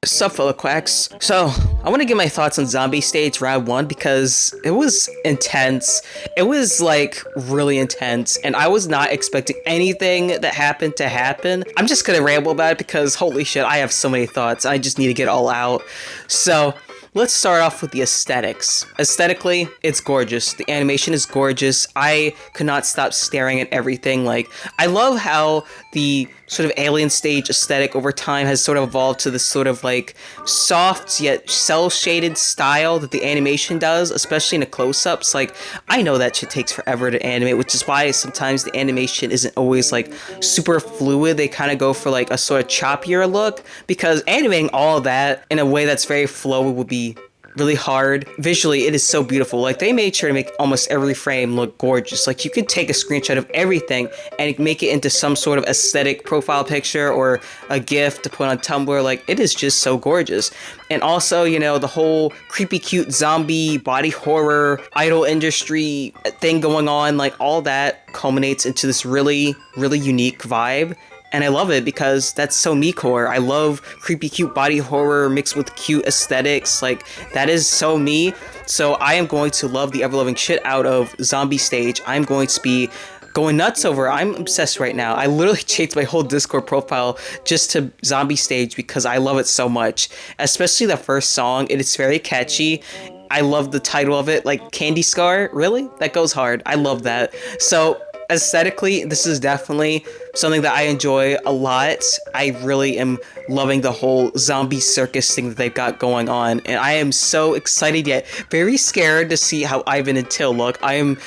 Sup, fellow quacks. So, I want to give my thoughts on Zombie Stage Round 1 because it was intense. It was, like, really intense, and I was not expecting anything that happened to happen. I'm just gonna ramble about it because, holy shit, I have so many thoughts. I just need to get it all out. So, let's start off with the aesthetics. Aesthetically, it's gorgeous. The animation is gorgeous. I could not stop staring at everything. Like, I love how the sort of alien stage aesthetic over time has sort of evolved to this sort of like soft yet cel-shaded style that the animation does, especially in the close-ups. Like, I know that shit takes forever to animate, which is why sometimes the animation isn't always like super fluid. They kind of go for like a sort of choppier look, because animating all of that in a way that's very flowy would be really hard. Visually, it is so beautiful. Like, they made sure to make almost every frame look gorgeous. Like, you could take a screenshot of everything and make it into some sort of aesthetic profile picture or a GIF to put on Tumblr. Like, it is just so gorgeous. And also, you know, the whole creepy cute zombie body horror idol industry thing going on, like, all that culminates into this really, really unique vibe. And I love it because that's so me core. I love creepy cute body horror mixed with cute aesthetics. Like, that is so me. So I am going to love the ever-loving shit out of Zombie Stage. I'm going to be going nuts over it. I'm obsessed right now. I literally changed my whole Discord profile just to Zombie Stage because I love it so much. Especially the first song. It is very catchy. I love the title of it, like Candy Scar. Really? That goes hard. I love that. So aesthetically, this is definitely something that I enjoy a lot. I really am loving the whole zombie circus thing that they've got going on, and I am so excited yet very scared to see how Ivan and Till look. I am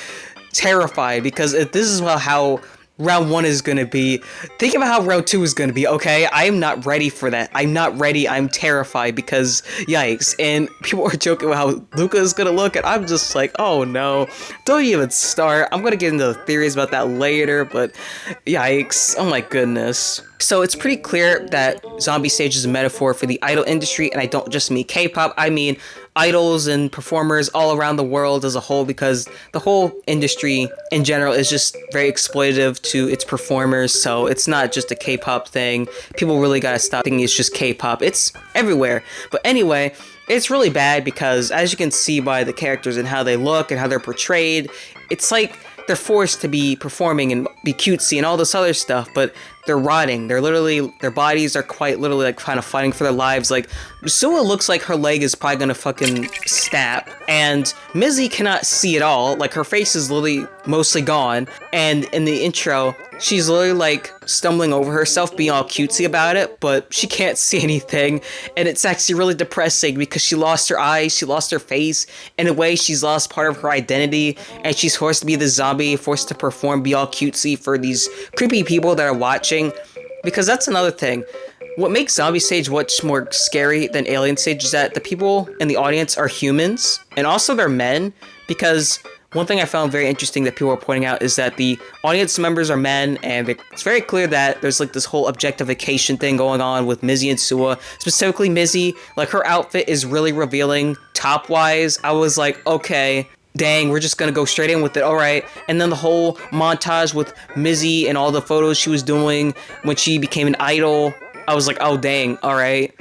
terrified because if this is how round 1 is gonna be, think about how round 2 is gonna be, okay? I am not ready for that. I'm not ready. I'm terrified because, yikes. And people are joking about how Luca is gonna look, and I'm just like, oh no. Don't even start. I'm gonna get into the theories about that later, but yikes. Oh my goodness. So it's pretty clear that Zombie Stage is a metaphor for the idol industry, and I don't just mean K-pop, I mean idols and performers all around the world as a whole, because the whole industry in general is just very exploitative to its performers. So it's not just a K-pop thing. People really gotta stop thinking it's just K-pop. It's everywhere. But anyway, it's really bad because, as you can see by the characters and how they look and how they're portrayed, it's like they're forced to be performing and be cutesy and all this other stuff, but they're rotting. They're literally, their bodies are quite literally like kind of fighting for their lives. Like, Mizisua looks like her leg is probably gonna fucking snap, and Mizi cannot see at all. Like, her face is literally mostly gone, and in the intro, she's literally like stumbling over herself, being all cutesy about it, but she can't see anything, and it's actually really depressing because she lost her eyes, she lost her face. In a way, she's lost part of her identity, and she's forced to be the zombie, forced to perform, be all cutesy for these creepy people that are watching. Because that's another thing. What makes Zombie Stage much more scary than Alien Stage is that the people in the audience are humans, and also they're men, because one thing I found very interesting that people are pointing out is that the audience members are men, and it's very clear that there's like this whole objectification thing going on with Mizi and Sua. Specifically Mizi, like, her outfit is really revealing top-wise. I was like, okay, dang, we're just gonna go straight in with it, alright. And then the whole montage with Mizi and all the photos she was doing when she became an idol, I was like, oh dang, alright.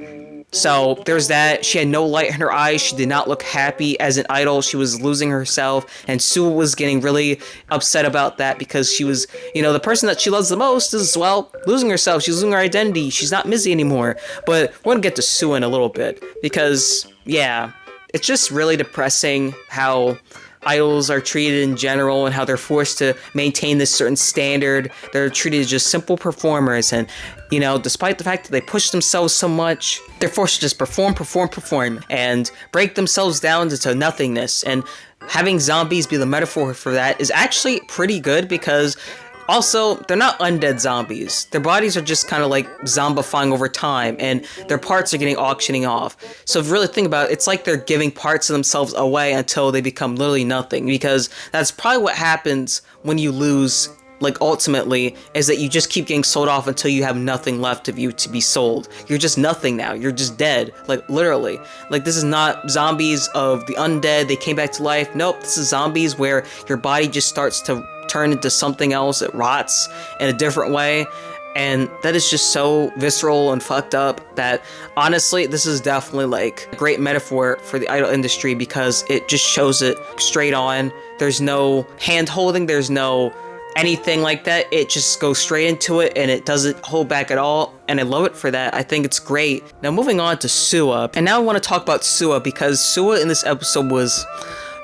So there's that. She had no light in her eyes. She did not look happy as an idol. She was losing herself, and Sue was getting really upset about that because she was, you know, the person that she loves the most is, well, losing herself. She's losing her identity. She's not Mizi anymore. But we're gonna get to Sue in a little bit because, yeah, it's just really depressing how idols are treated in general and how they're forced to maintain this certain standard. They're treated as just simple performers, and, you know, despite the fact that they push themselves so much, they're forced to just perform, and break themselves down into nothingness. And having zombies be the metaphor for that is actually pretty good because, also, they're not undead zombies. Their bodies are just kind of like zombifying over time, and their parts are getting auctioning off. So if you really think about it, it's like they're giving parts of themselves away until they become literally nothing, because that's probably what happens when you lose, like, ultimately, is that you just keep getting sold off until you have nothing left of you to be sold. You're just nothing now. You're just dead. Like, literally. Like, this is not zombies of the undead, they came back to life. Nope, this is zombies where your body just starts to turn into something else. It rots in a different way. And that is just so visceral and fucked up that honestly, this is definitely like a great metaphor for the idol industry because it just shows it straight on. There's no hand holding, there's no anything like that. It just goes straight into it and it doesn't hold back at all. And I love it for that. I think it's great. Now moving on to Sua. And now I want to talk about Sua because Sua in this episode was...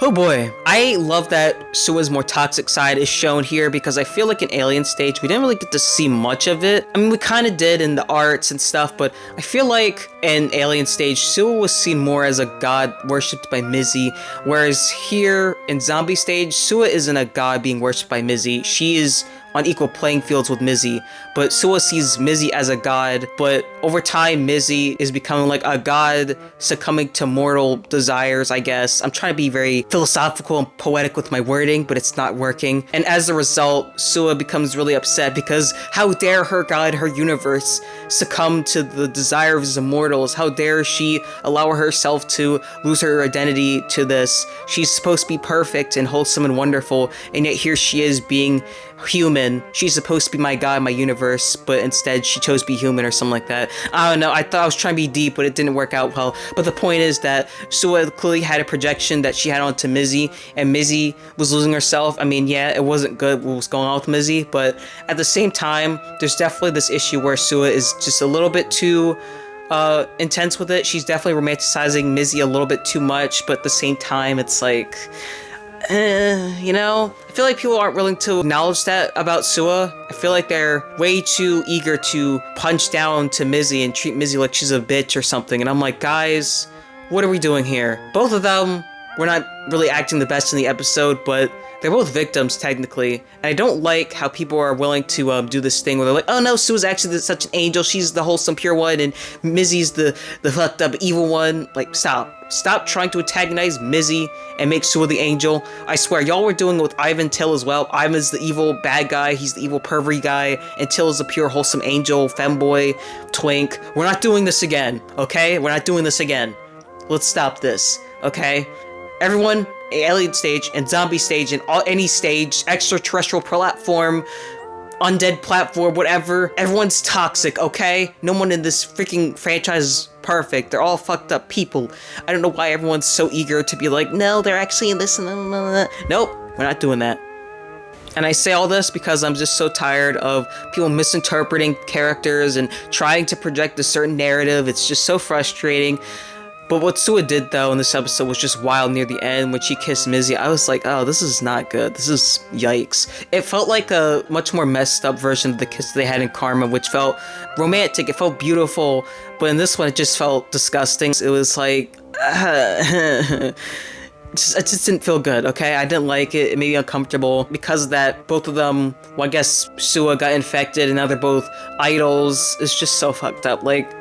oh boy. I love that Sua's more toxic side is shown here because I feel like in Alien Stage, we didn't really get to see much of it. I mean, we kind of did in the arts and stuff, but I feel like in Alien Stage, Sua was seen more as a god worshipped by Mizi, whereas here in Zombie Stage, Sua isn't a god being worshipped by Mizi. She is on equal playing fields with Mizi, but Sua sees Mizi as a god, but over time, Mizi is becoming like a god succumbing to mortal desires, I guess. I'm trying to be very philosophical and poetic with my wording, but it's not working. And as a result, Sua becomes really upset because how dare her god, her universe, succumb to the desire of his immortals? How dare she allow herself to lose her identity to this? She's supposed to be perfect and wholesome and wonderful, and yet here she is being human. She's supposed to be my god, my universe, but instead she chose to be human or something like that. I don't know. I thought I was trying to be deep, but it didn't work out well. But the point is that Sua clearly had a projection that she had onto Mizi, and Mizi was losing herself. I mean, yeah, it wasn't good what was going on with Mizi, but at the same time, there's definitely this issue where Sua is just a little bit too intense with it. She's definitely romanticizing Mizi a little bit too much, but at the same time, it's like... you know, I feel like people aren't willing to acknowledge that about Sua. I feel like they're way too eager to punch down to Mizi and treat Mizi like she's a bitch or something. And I'm like, guys, what are we doing here? Both of them were not really acting the best in the episode, but they're both victims, technically. And I don't like how people are willing to do this thing where they're like, oh no, Sua's actually such an angel. She's the wholesome, pure one, and Mizi's the fucked up, evil one. Like, stop. Stop trying to antagonize Mizi and make Sua the angel. I swear, y'all were doing it with Ivan Till as well. Ivan's the evil bad guy. He's the evil pervy guy. And Till is the pure, wholesome angel, femboy, twink. We're not doing this again, okay? We're not doing this again. Let's stop this, okay? Everyone, Alien Stage and Zombie Stage and any stage, extraterrestrial platform, undead platform, whatever, everyone's toxic, okay? No one in this freaking franchise is perfect. They're all fucked up people. I don't know why everyone's so eager to be like, no, they're actually in this and that. Nope, we're not doing that. And I say all this because I'm just so tired of people misinterpreting characters and trying to project a certain narrative. It's just so frustrating. But what Sua did, though, in this episode was just wild near the end when she kissed Mizi. I was like, oh, this is not good. This is yikes. It felt like a much more messed up version of the kiss they had in Karma, which felt romantic. It felt beautiful. But in this one, it just felt disgusting. It was like... it just didn't feel good, okay? I didn't like it. It made me uncomfortable. Because of that, both of them, well, I guess Sua got infected and now they're both idols. It's just so fucked up. Like...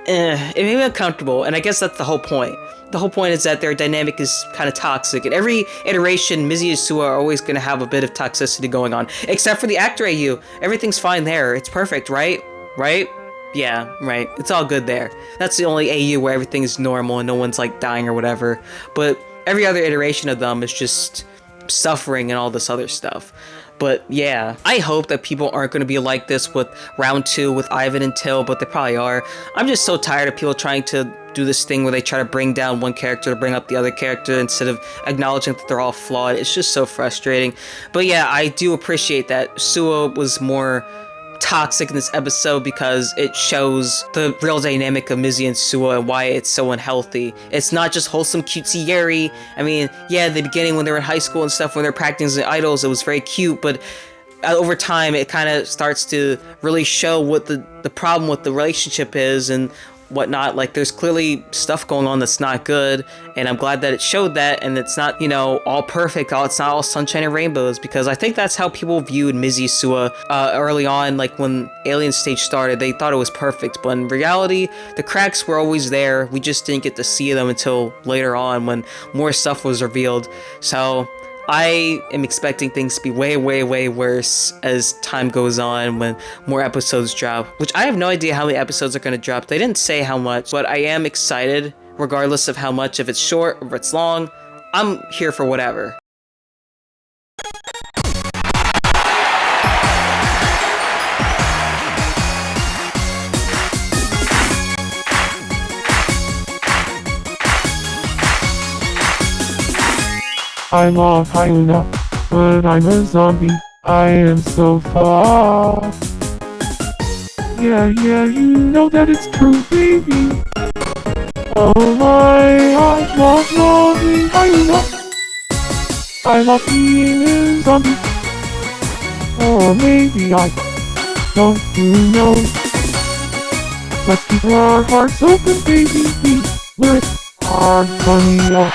it made me uncomfortable, and I guess that's the whole point. The whole point is that their dynamic is kind of toxic. In every iteration, Mizi and Sua are always going to have a bit of toxicity going on. Except for the actor AU. Everything's fine there. It's perfect, right? Right? Yeah, right. It's all good there. That's the only AU where everything is normal and no one's like dying or whatever. But every other iteration of them is just suffering and all this other stuff. But yeah, I hope that people aren't going to be like this with round 2 with Ivan and Till, but they probably are. I'm just so tired of people trying to do this thing where they try to bring down one character to bring up the other character instead of acknowledging that they're all flawed. It's just so frustrating. But yeah, I do appreciate that Sua was more toxic in this episode because it shows the real dynamic of Mizi and Sua and why it's so unhealthy. It's not just wholesome cutesy yeri. I mean, yeah, at the beginning when they were in high school and stuff, when they're practicing as idols, it was very cute, but over time it kind of starts to really show what the problem with the relationship is and whatnot. Like, there's clearly stuff going on that's not good, and I'm glad that it showed that, and it's not, you know, all perfect, it's not all sunshine and rainbows, because I think that's how people viewed Mizisua early on. Like, when Alien Stage started, they thought it was perfect, but in reality, the cracks were always there. We just didn't get to see them until later on when more stuff was revealed. So I am expecting things to be way, way, way worse as time goes on when more episodes drop, which I have no idea how many episodes are going to drop. They didn't say how much, but I am excited regardless of how much. If it's short or if it's long, I'm here for whatever. I love Hyuna, but I'm a zombie. I am so far. Yeah, you know that it's true, baby. Oh my, I love loving Hyuna. I love being a zombie. Or maybe I don't, who knows. Let's keep our hearts open, baby. Lyrics are funny.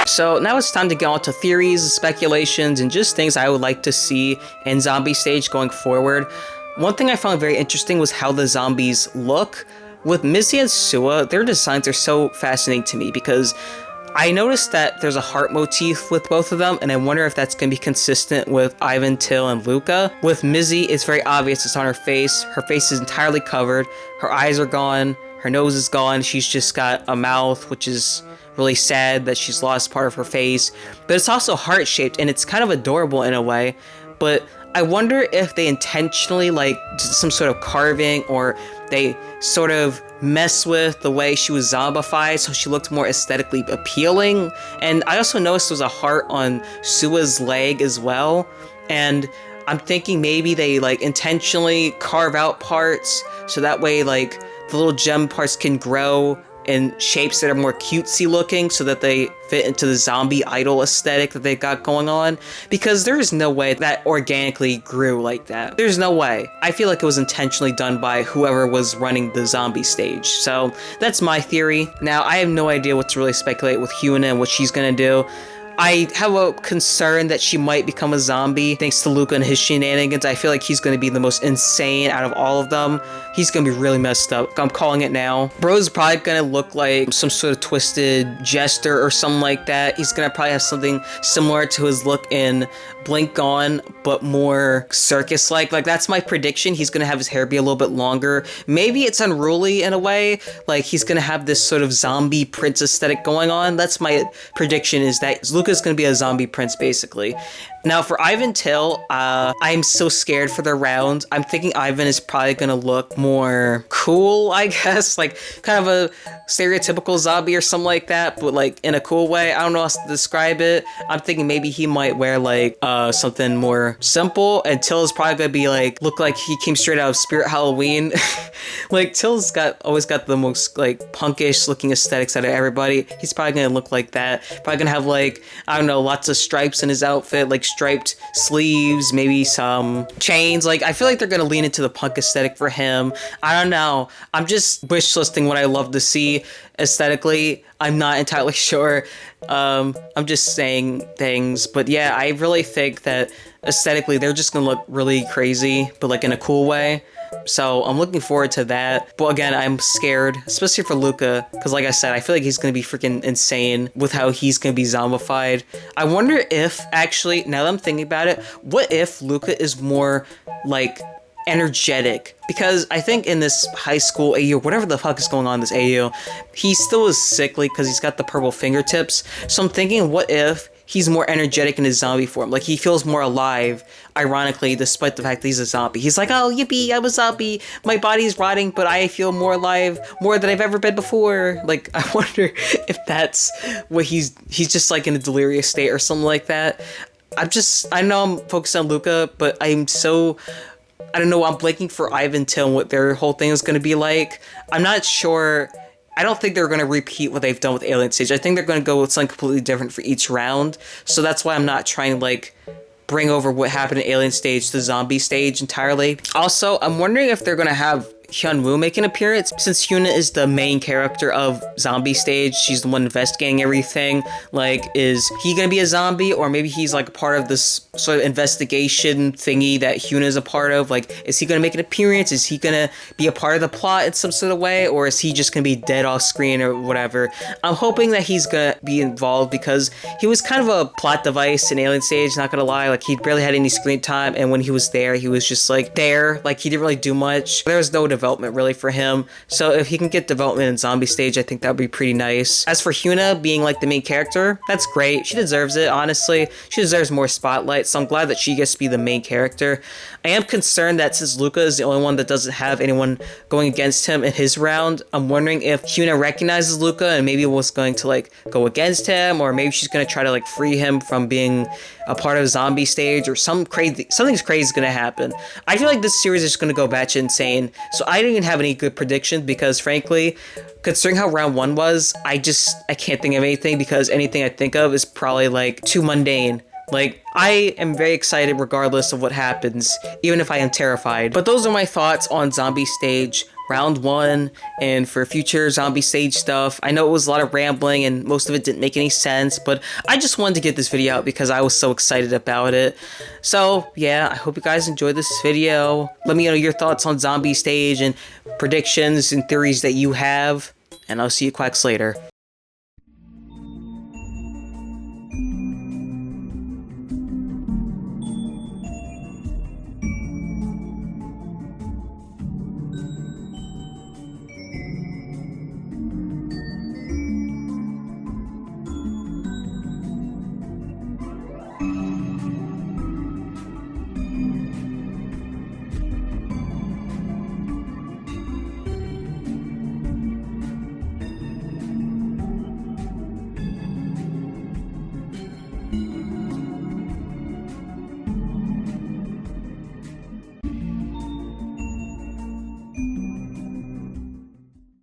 So now it's time to go on to theories, speculations, and just things I would like to see in Zombie Stage going forward. One thing I found very interesting was how the zombies look. With Mizi and Sua, their designs are so fascinating to me because I noticed that there's a heart motif with both of them, and I wonder if that's going to be consistent with Ivan, Till, and Luca. With Mizi, it's very obvious it's on her face. Her face is entirely covered. Her eyes are gone. Her nose is gone. She's just got a mouth, which is really sad that she's lost part of her face. But it's also heart-shaped, and it's kind of adorable in a way. But I wonder if they intentionally, like, did some sort of carving, or they sort of mess with the way she was zombified so she looked more aesthetically appealing. And I also noticed there was a heart on Sua's leg as well. And I'm thinking maybe they, like, intentionally carve out parts so that way, like, the little gem parts can grow in shapes that are more cutesy looking so that they fit into the zombie idol aesthetic that they got going on, because there is no way that organically grew like that. There's no way. I feel like it was intentionally done by whoever was running the zombie stage. So that's my theory. Now, I have no idea what to really speculate with Hyuna and what she's gonna do. I have a concern that she might become a zombie thanks to Luca and his shenanigans. I feel like he's going to be the most insane out of all of them. He's going to be really messed up. I'm calling it now. Bro's probably going to look like some sort of twisted jester or something like that. He's going to probably have something similar to his look in Blink Gone, but more circus-like. Like, that's my prediction. He's going to have his hair be a little bit longer. Maybe it's unruly in a way. Like, he's going to have this sort of zombie prince aesthetic going on. That's my prediction, is that Luca's going to be a zombie prince, basically. Now, for Ivan Till, I'm so scared for the round. I'm thinking Ivan is probably going to look more cool, I guess. Like, kind of a stereotypical zombie or something like that, but, like, in a cool way. I don't know how else to describe it. I'm thinking maybe he might wear, like, something more simple, and Till is probably going to be, like, look like he came straight out of Spirit Halloween. Like, Till's always got the most, like, punkish looking aesthetics out of everybody. He's probably going to look like that. Probably going to have, like, I don't know, lots of stripes in his outfit, like, striped sleeves, maybe some chains. Like, I feel like they're gonna lean into the punk aesthetic for him. I don't know. I'm just wish listing what I love to see aesthetically. I'm not entirely sure. I'm just saying things, but yeah, I really think that aesthetically they're just gonna look really crazy, but like in a cool way. So I'm looking forward to that. But again, I'm scared, especially for Luca, because like I said, I feel like he's going to be freaking insane with how he's going to be zombified. I wonder if, actually, now that I'm thinking about it, what if Luca is more, like, energetic? Because I think in this high school AU, whatever the fuck is going on in this AU, he still is sickly because he's got the purple fingertips. So I'm thinking, what if he's more energetic in his zombie form? Like, he feels more alive, ironically, despite the fact that he's a zombie. He's like, oh, yippee, I'm a zombie. My body's rotting, but I feel more alive, more than I've ever been before. Like, I wonder if that's what he's just like in a delirious state or something like that. I know I'm focused on Luca, but I'm so, I don't know, I'm blanking for Ivan Till and what their whole thing is going to be like. I'm not sure. I don't think they're going to repeat what they've done with Alien Stage. I think they're going to go with something completely different for each round. So that's why I'm not trying to, like, bring over what happened in Alien Stage to Zombie Stage entirely. Also, I'm wondering if they're going to have Hyunwoo make an appearance, since Hyuna is the main character of Zombie Stage. She's the one investigating everything. Like, is he gonna be a zombie, or maybe he's like a part of this sort of investigation thingy that Hyuna is a part of? Like, is he gonna make an appearance? Is he gonna be a part of the plot in some sort of way, or is he just gonna be dead off screen or whatever? I'm hoping that he's gonna be involved, because he was kind of a plot device in Alien Stage, not gonna lie. Like, he barely had any screen time, and when he was there, he was just like there. Like, he didn't really do much. There was no development development really for him. So if he can get development in zombie stage, I think that would be pretty nice. As for Hyuna being like the main character, that's great. She deserves it, honestly. She deserves more spotlight, so I'm glad that she gets to be the main character. I am concerned that since Luca is the only one that doesn't have anyone going against him in his round, I'm wondering if Hyuna recognizes Luca and maybe was going to like go against him, or maybe she's going to try to like free him from being a part of zombie stage, or something's crazy is going to happen. I feel like this series is going to go batshit insane, so I didn't even have any good predictions because frankly, considering how round 1 was, I can't think of anything because anything I think of is probably like too mundane. Like, I am very excited regardless of what happens, even if I am terrified. But those are my thoughts on zombie stage round 1 and for future zombie stage stuff. I know it was a lot of rambling and most of it didn't make any sense, but I just wanted to get this video out because I was so excited about it. So yeah, I hope you guys enjoyed this video. Let me know your thoughts on zombie stage and predictions and theories that you have, and I'll see you quacks later.